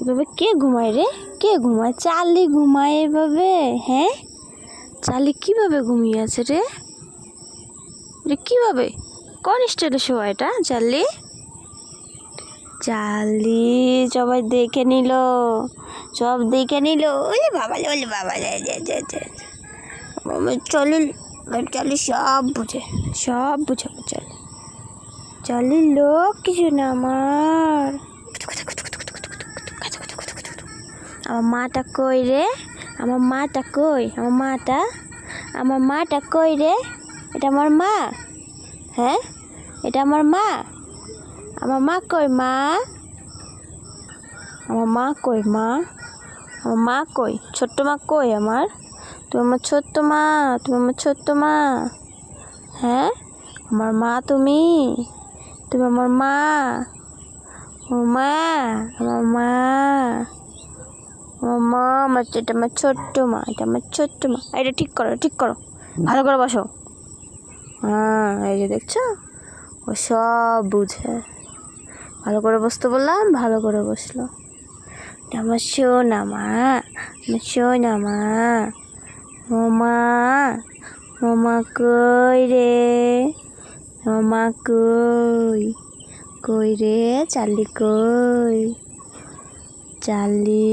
এভাবে কে ঘুমায় রে? কে ঘুমায়? চার্লি ঘুমায় এভাবে? হ্যাঁ, চার্লি কিভাবে ঘুমিয়ে আছে রে? রে কিভাবে? কোন স্টাইলে শোয়া এটা চার্লি? চার্লি সবাই দেখে নিল, সব দেখে নিল। ওলে বাবা, ওলে বাবা, চার্লি, চার্লি সব বুঝে, সব বুঝে চার্লি। চার্লির লোক কিছু না আমার। আমার মাটা কই রে? আমার মাটা কই? আমার মাটা, আমার মাটা কই রে? এটা আমার মা? হ্যাঁ, এটা আমার মা? আমার মা কই? মা, আমার মা কই? মা, আমার মা কই? ছোট্ট মা কই আমার? তুমি আমার ছোট্ট মা, তুমি আমার ছোট্ট মা। হ্যাঁ, আমার মা তুমি, তুমি আমার মা। ও মা, আমার মা, আমার মা, আমার এটা আমার ছোট্ট মা, এটা আমার ছোট্ট মা। এটা ঠিক করো, ঠিক করো, ভালো করে বসো। হ্যাঁ, এই যে দেখছো, ও সব বুঝে। ভালো করে বসতে বললাম, ভালো করে বসলো। এটা আমার সোনা মা, আমার সোনা মা। ও মা, ও মা কই রে? ও মা কই? কই রে চার্লি কই? চার্লি।